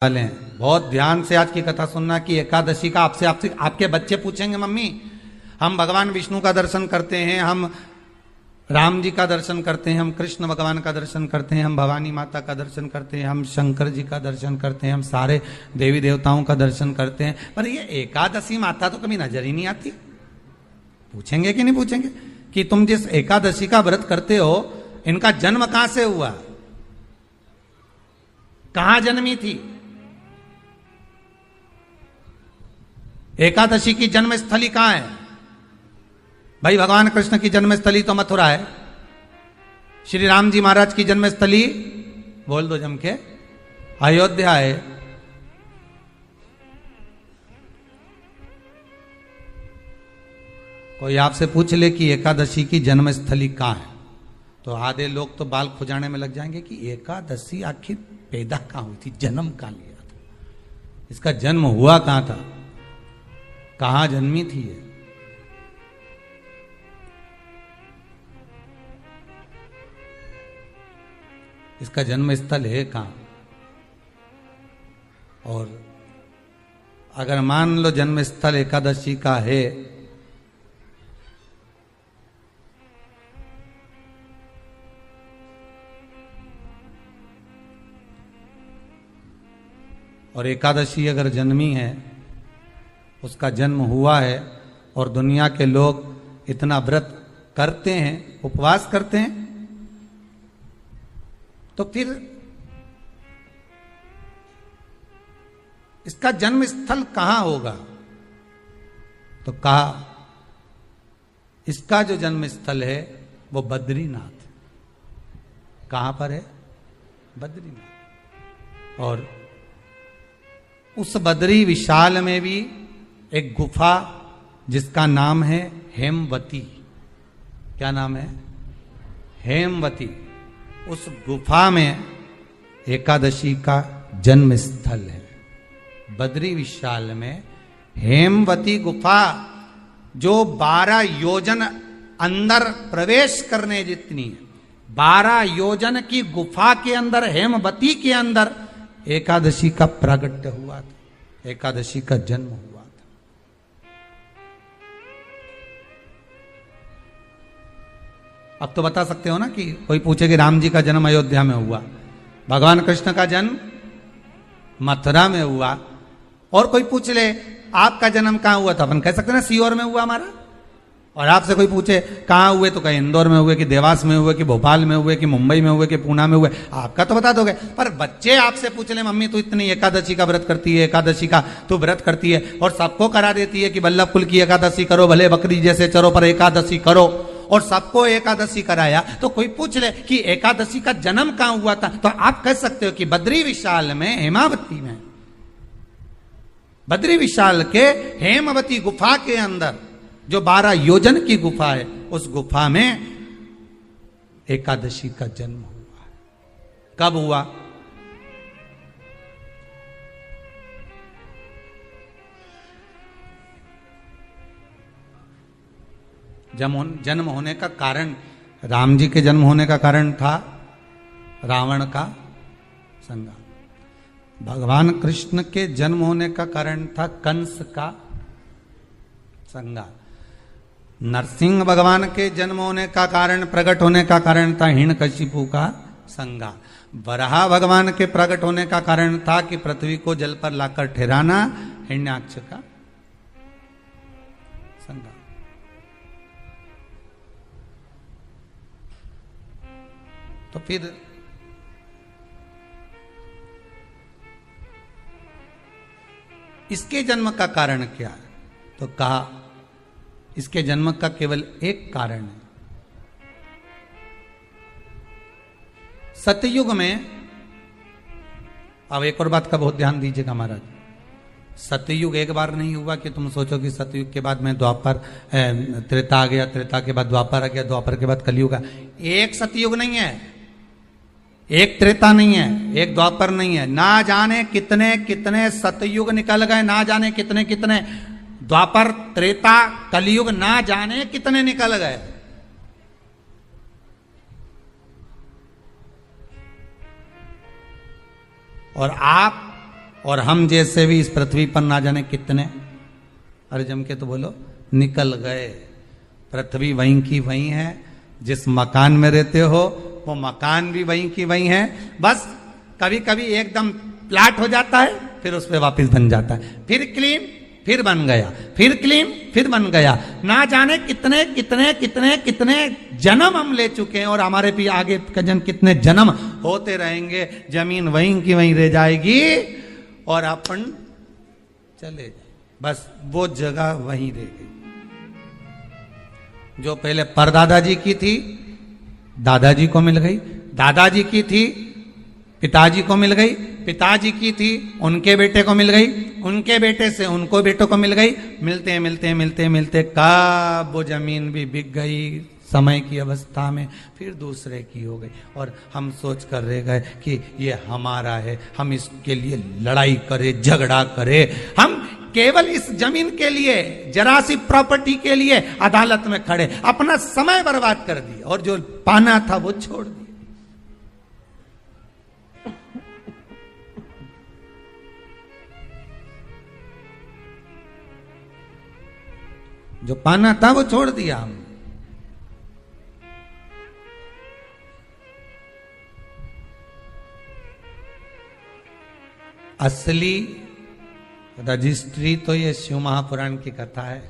वाले हैं। बहुत ध्यान से आज की कथा सुनना कि एकादशी का आपसे आपसे आपके बच्चे पूछेंगे, मम्मी हम भगवान विष्णु का दर्शन करते हैं, हम राम जी का दर्शन करते हैं, हम कृष्ण भगवान का दर्शन करते हैं, हम भवानी माता का दर्शन करते हैं, हम शंकर जी का दर्शन करते हैं, हम सारे देवी देवताओं का दर्शन करते हैं, पर ये एकादशी माता तो कभी नजर ही नहीं आती। पूछेंगे कि नहीं पूछेंगे कि तुम जिस एकादशी का व्रत करते हो इनका जन्म कहां से हुआ, कहां जन्मी थी? एकादशी की जन्मस्थली कहां है? भाई भगवान कृष्ण की जन्मस्थली तो मथुरा है, श्री राम जी महाराज की जन्मस्थली बोल दो जम के अयोध्या है। कोई आपसे पूछ ले कि एकादशी की जन्मस्थली कहां है तो आधे लोग तो बाल खुजाने में लग जाएंगे कि एकादशी आखिर पैदा कहां हुई थी, जन्म कहां लिया था, इसका जन्म हुआ कहां था, कहां जन्मी थी ये? इसका जन्म स्थल है कहां? और अगर मान लो जन्म स्थल एकादशी का है और एकादशी अगर जन्मी है, उसका जन्म हुआ है और दुनिया के लोग इतना व्रत करते हैं, उपवास करते हैं, तो फिर इसका जन्म स्थल कहां होगा? तो कहा इसका जो जन्म स्थल है वो बद्रीनाथ। कहां पर है? बद्रीनाथ। और उस बद्री विशाल में भी एक गुफा जिसका नाम है हेमवती। क्या नाम है? हेमवती। उस गुफा में एकादशी का जन्म स्थल है। बद्री विशाल में हेमवती गुफा जो 12 योजन अंदर प्रवेश करने जितनी है, 12 योजन की गुफा के अंदर, हेमवती के अंदर एकादशी का प्रागट्य हुआ था, एकादशी का जन्म हुआ था। अब तो बता सकते हो ना कि कोई पूछे कि राम जी का जन्म अयोध्या में हुआ, भगवान कृष्ण का जन्म मथुरा में हुआ, और कोई पूछ ले आपका जन्म कहां हुआ, था अपन कह सकते ना सीहोर में हुआ हमारा। और आपसे कोई पूछे कहां हुए तो कहीं इंदौर में हुए, कि देवास में हुए, कि भोपाल में हुए, कि मुंबई में हुए, कि पूना में हुए, आपका तो बता दोगे। पर बच्चे आपसे पूछ ले मम्मी तू इतनी एकादशी का व्रत करती है, एकादशी का तू व्रत करती है और सबको करा देती है कि बल्लभ कुल की एकादशी करो, भले बकरी जैसे चरो पर एकादशी करो, और सबको एकादशी कराया, तो कोई पूछ ले कि एकादशी का जन्म कहां हुआ था, तो आप कह सकते हो कि बद्री विशाल में, हेमावती में, बद्री विशाल के हेमवती गुफा के अंदर जो 12 योजन की गुफा है, उस गुफा में एकादशी का जन्म हुआ। कब हुआ? जन्म होने का कारण, राम जी के जन्म होने का कारण था रावण का संहार। भगवान कृष्ण के जन्म होने का कारण था कंस का संहार। नरसिंह भगवान के जन्म होने का कारण, प्रकट होने का कारण था हिरण्यकशिपु का संहार। वराह भगवान के प्रकट होने का कारण था कि पृथ्वी को जल पर लाकर ठहराना, हिरण्याक्ष का संहार। तो फिर इसके जन्म का कारण क्या है? तो कहा इसके जन्म का केवल एक कारण है। सतयुग में, अब एक और बात का बहुत ध्यान दीजिएगा महाराज, सतयुग एक बार नहीं हुआ कि तुम सोचो कि सतयुग के बाद में द्वापर, त्रेता आ गया, त्रेता के बाद द्वापर आ गया, द्वापर के बाद कलयुग आ। एक सतयुग नहीं है, एक त्रेता नहीं है, एक द्वापर नहीं है, ना जाने कितने कितने सतयुग निकल गए, ना जाने कितने कितने द्वापर, त्रेता, कलयुग, ना जाने कितने निकल गए। और आप और हम जैसे भी इस पृथ्वी पर ना जाने कितने, अरे जम के तो बोलो, निकल गए। पृथ्वी वहीं की वहीं है, जिस मकान में रहते हो वो मकान भी वहीं की वहीं है। बस कभी कभी एकदम प्लाट हो जाता है, फिर उस पर वापिस बन जाता है, फिर क्लीन, फिर बन गया, फिर क्लीन, फिर बन गया। ना जाने कितने कितने कितने कितने जन्म हम ले चुके हैं, और हमारे भी आगे का जन्म कितने जन्म होते रहेंगे। जमीन वहीं की वहीं रह जाएगी और अपन चले जाए, बस वो जगह वहीं रह गई। जो पहले परदादाजी की थी, दादाजी को मिल गई, दादाजी की थी, पिताजी को मिल गई, पिताजी की थी, उनके बेटे को मिल गई, उनके बेटे से उनको बेटों को मिल गई। मिलते मिलते मिलते मिलते कब वो जमीन भी बिक गई समय की अवस्था में, फिर दूसरे की हो गई। और हम सोच कर रह गए कि ये हमारा है, हम इसके लिए लड़ाई करें, झगड़ा करें। हम केवल इस जमीन के लिए, जरा सी प्रॉपर्टी के लिए अदालत में खड़े, अपना समय बर्बाद कर दिया, और जो पाना था वो छोड़ दिया। जो पाना था वो छोड़ दिया हम। असली रजिस्ट्री तो ये शिव महापुराण की कथा है,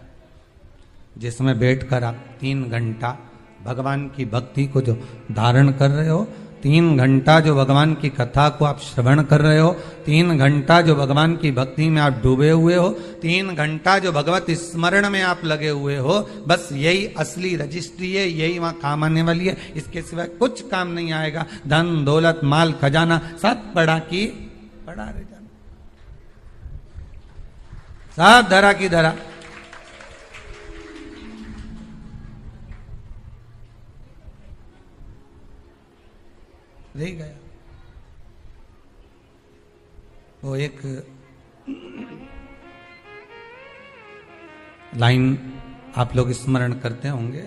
जिसमें बैठकर आप 3 घंटा भगवान की भक्ति को जो धारण कर रहे हो, 3 घंटा जो भगवान की कथा को आप श्रवण कर रहे हो, 3 घंटा जो भगवान की भक्ति में आप डूबे हुए हो, 3 घंटा जो भगवत स्मरण में आप लगे हुए हो, बस यही असली रजिस्ट्री है, यही वहां काम आने वाली है। इसके सिवाय कुछ काम नहीं आएगा। धन दौलत माल खजाना सब पड़ा की पड़ा रह जाना, सब धरा की धरा। रह गया। वो एक लाइन आप लोग स्मरण करते होंगे,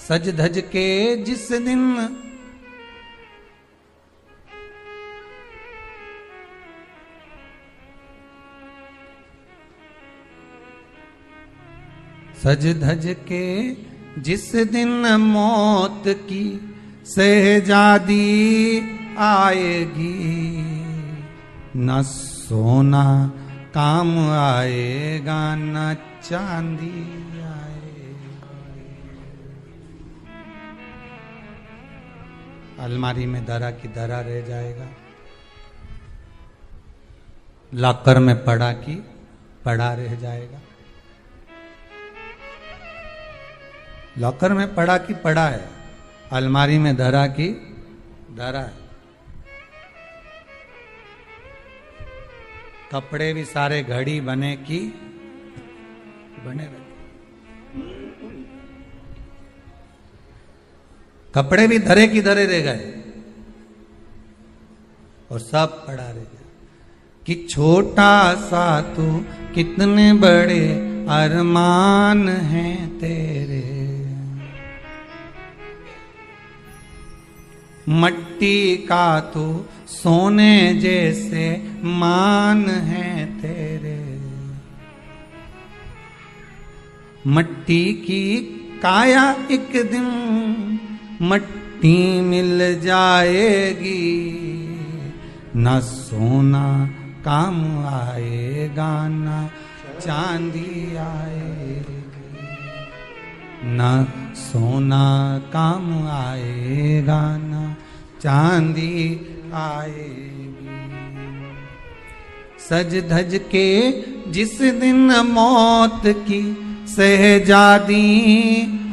सज धज के जिस दिन सज धज के जिस दिन मौत की शहजादी आएगी, न सोना काम आएगा न चांदी आएगा। अलमारी में धरा की धरा रह जाएगा, लॉकर में पड़ा की पड़ा रह जाएगा। लॉकर में पड़ा की पड़ा है, अलमारी में धरा की धरा है। कपड़े भी सारे घड़ी बने की बने रहे, कपड़े भी धरे की धरे रह गए और सब पड़ा रह गया। कि छोटा सा तू कितने बड़े अरमान हैं तेरे, मट्टी का तो सोने जैसे मान है तेरे। मट्टी की काया एक दिन मट्टी मिल जाएगी, न सोना काम आएगा न चांदी आएगी, न सोना काम आएगा न चांदी आएगी। सज धज के जिस दिन मौत की शहजादी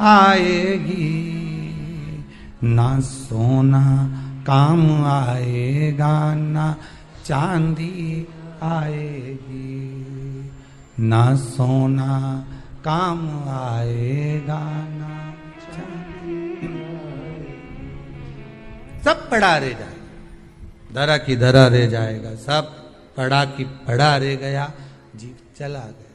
आएगी, ना सोना काम आएगा ना चांदी आएगी, ना सोना काम आएगा ना चांदी। सब पड़ा रह जाएगा, धरा की धरा रह जाएगा, सब पड़ा की पड़ा रह गया, जीव चला गया।